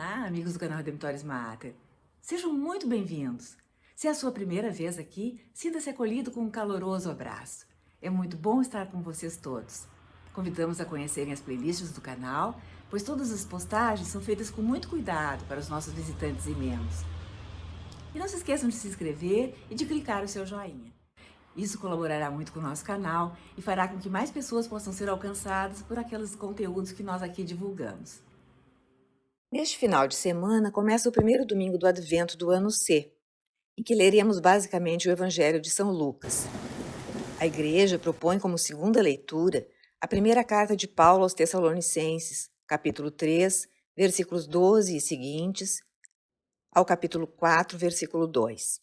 Olá, amigos do canal Redemptoris Mater. Sejam muito bem-vindos. Se é a sua primeira vez aqui, sinta-se acolhido com um caloroso abraço. É muito bom estar com vocês todos. Convidamos a conhecerem as playlists do canal, pois todas as postagens são feitas com muito cuidado para os nossos visitantes e membros. E não se esqueçam de se inscrever e de clicar o seu joinha. Isso colaborará muito com o nosso canal e fará com que mais pessoas possam ser alcançadas por aqueles conteúdos que nós aqui divulgamos. Neste final de semana começa o primeiro domingo do Advento do ano C, em que leremos basicamente o Evangelho de São Lucas. A Igreja propõe como segunda leitura a primeira carta de Paulo aos Tessalonicenses, capítulo 3, versículos 12 e seguintes, ao capítulo 4, versículo 2.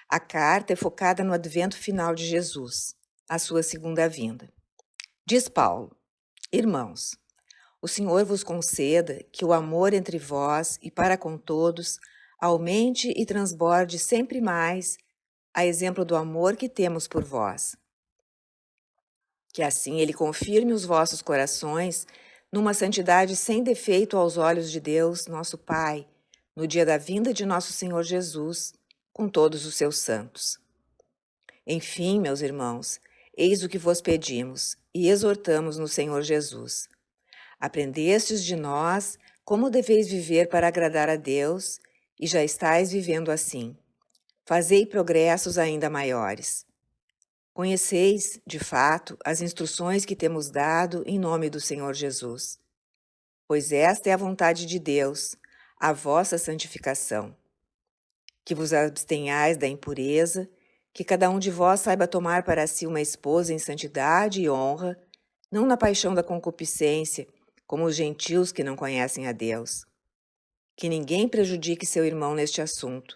A carta é focada no advento final de Jesus, a sua segunda vinda. Diz Paulo: Irmãos, o Senhor vos conceda que o amor entre vós e para com todos aumente e transborde sempre mais, a exemplo do amor que temos por vós. Que assim ele confirme os vossos corações numa santidade sem defeito aos olhos de Deus, nosso Pai, no dia da vinda de nosso Senhor Jesus, com todos os seus santos. Enfim, meus irmãos, eis o que vos pedimos e exortamos no Senhor Jesus. Aprendestes de nós como deveis viver para agradar a Deus, e já estáis vivendo assim. Fazei progressos ainda maiores. Conheceis, de fato, as instruções que temos dado em nome do Senhor Jesus. Pois esta é a vontade de Deus, a vossa santificação. Que vos abstenhais da impureza, que cada um de vós saiba tomar para si uma esposa em santidade e honra, não na paixão da concupiscência, como os gentios que não conhecem a Deus. Que ninguém prejudique seu irmão neste assunto,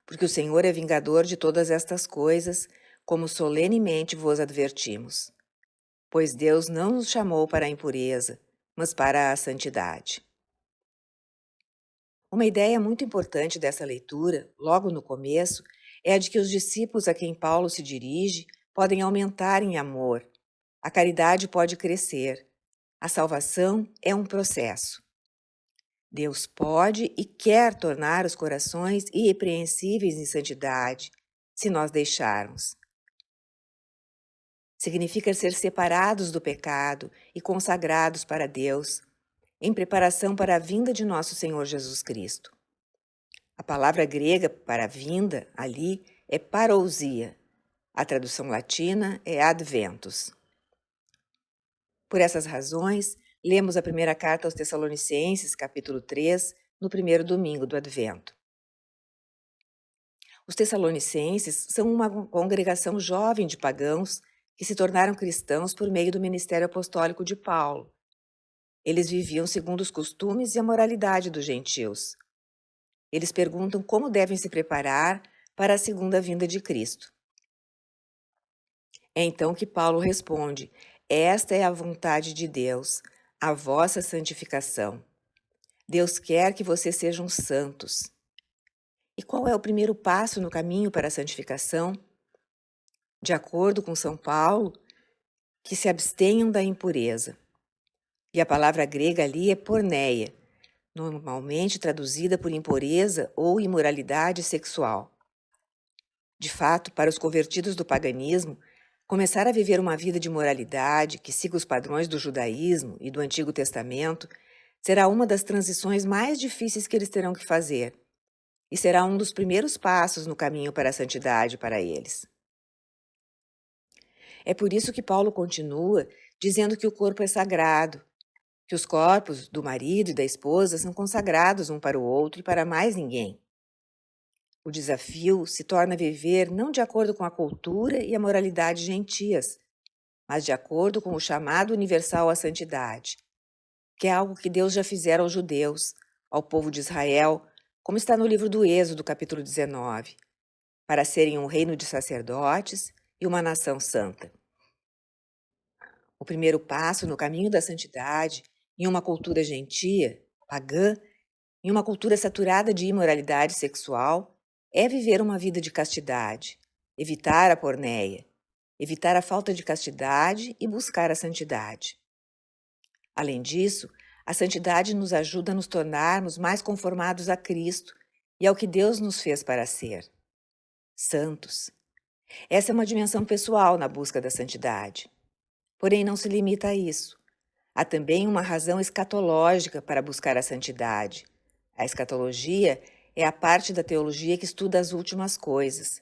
porque o Senhor é vingador de todas estas coisas, como solenemente vos advertimos. Pois Deus não nos chamou para a impureza, mas para a santidade. Uma ideia muito importante dessa leitura, logo no começo, é a de que os discípulos a quem Paulo se dirige podem aumentar em amor. A caridade pode crescer. A salvação é um processo. Deus pode e quer tornar os corações irrepreensíveis em santidade, se nós deixarmos. Significa ser separados do pecado e consagrados para Deus, em preparação para a vinda de nosso Senhor Jesus Cristo. A palavra grega para vinda, ali, é parousia. A tradução latina é adventus. Por essas razões, lemos a primeira carta aos Tessalonicenses, capítulo 3, no primeiro domingo do Advento. Os Tessalonicenses são uma congregação jovem de pagãos que se tornaram cristãos por meio do ministério apostólico de Paulo. Eles viviam segundo os costumes e a moralidade dos gentios. Eles perguntam como devem se preparar para a segunda vinda de Cristo. É então que Paulo responde: esta é a vontade de Deus, a vossa santificação. Deus quer que vocês sejam santos. E qual é o primeiro passo no caminho para a santificação? De acordo com São Paulo, que se abstenham da impureza. E a palavra grega ali é porneia, normalmente traduzida por impureza ou imoralidade sexual. De fato, para os convertidos do paganismo, começar a viver uma vida de moralidade que siga os padrões do judaísmo e do Antigo Testamento será uma das transições mais difíceis que eles terão que fazer, e será um dos primeiros passos no caminho para a santidade para eles. É por isso que Paulo continua dizendo que o corpo é sagrado, que os corpos do marido e da esposa são consagrados um para o outro e para mais ninguém. O desafio se torna viver não de acordo com a cultura e a moralidade gentias, mas de acordo com o chamado universal à santidade, que é algo que Deus já fizera aos judeus, ao povo de Israel, como está no livro do Êxodo, capítulo 19, para serem um reino de sacerdotes e uma nação santa. O primeiro passo no caminho da santidade, em uma cultura gentia, pagã, em uma cultura saturada de imoralidade sexual, é viver uma vida de castidade, evitar a porneia, evitar a falta de castidade e buscar a santidade. Além disso, A santidade nos ajuda a nos tornarmos mais conformados a Cristo e ao que Deus nos fez para ser. Santos. Essa é uma dimensão pessoal na busca da santidade. Porém, não se limita a isso. Há também uma razão escatológica para buscar a santidade. A escatologia é a parte da teologia que estuda as últimas coisas.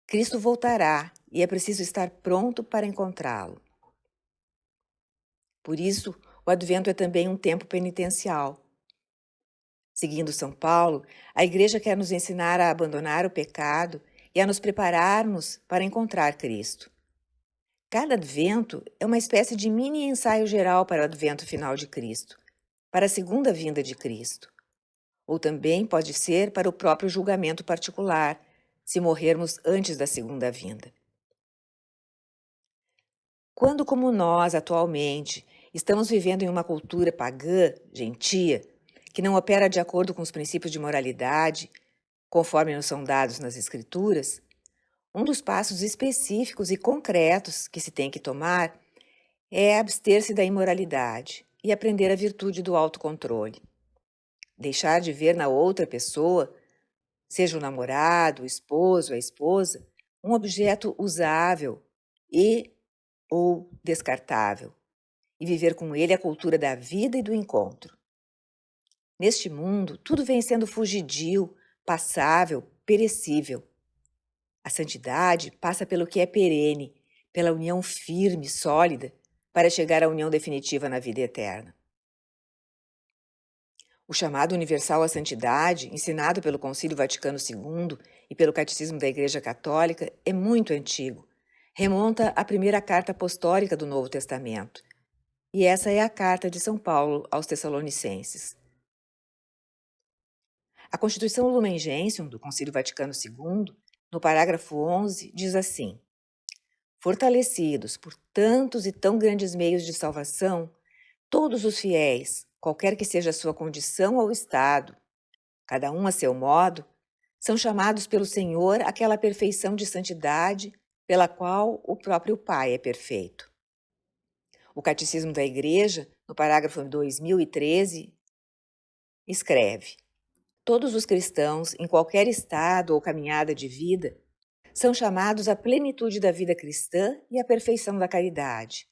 Cristo voltará e é preciso estar pronto para encontrá-lo. Por isso, o Advento é também um tempo penitencial. Seguindo São Paulo, a Igreja quer nos ensinar a abandonar o pecado e a nos prepararmos para encontrar Cristo. Cada Advento é uma espécie de mini ensaio geral para o Advento final de Cristo, para a segunda vinda de Cristo. Ou também pode ser para o próprio julgamento particular, se morrermos antes da segunda vinda. Quando, como nós, atualmente, estamos vivendo em uma cultura pagã, gentia, que não opera de acordo com os princípios de moralidade, conforme nos são dados nas Escrituras, um dos passos específicos e concretos que se tem que tomar é abster-se da imoralidade e aprender a virtude do autocontrole. Deixar de ver na outra pessoa, seja o namorado, o esposo, a esposa, um objeto usável ou descartável, e viver com ele a cultura da vida e do encontro. Neste mundo, tudo vem sendo fugidio, passável, perecível. A santidade passa pelo que é perene, pela união firme, sólida, para chegar à união definitiva na vida eterna. O chamado universal à santidade, ensinado pelo Concílio Vaticano II e pelo Catecismo da Igreja Católica, é muito antigo. Remonta à primeira carta apostólica do Novo Testamento. E essa é a carta de São Paulo aos Tessalonicenses. A Constituição Lumen Gentium do Concílio Vaticano II, no parágrafo 11, diz assim: fortalecidos por tantos e tão grandes meios de salvação, todos os fiéis, qualquer que seja a sua condição ou estado, cada um a seu modo, são chamados pelo Senhor àquela perfeição de santidade pela qual o próprio Pai é perfeito. O Catecismo da Igreja, no parágrafo 2013, escreve: todos os cristãos, em qualquer estado ou caminhada de vida, são chamados à plenitude da vida cristã e à perfeição da caridade,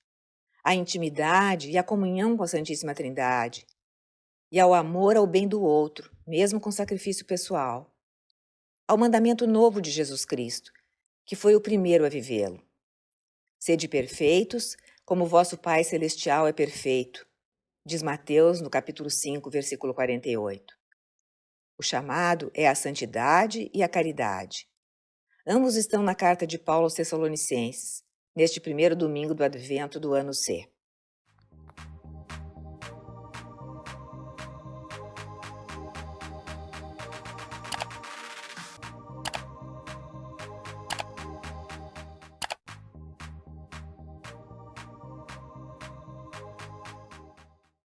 à intimidade e à comunhão com a Santíssima Trindade, e ao amor ao bem do outro, mesmo com sacrifício pessoal, ao mandamento novo de Jesus Cristo, que foi o primeiro a vivê-lo. Sede perfeitos, como vosso Pai Celestial é perfeito, diz Mateus no capítulo 5, versículo 48. O chamado é a santidade e a caridade. Ambos estão na carta de Paulo aos Tessalonicenses, neste primeiro domingo do Advento do ano C.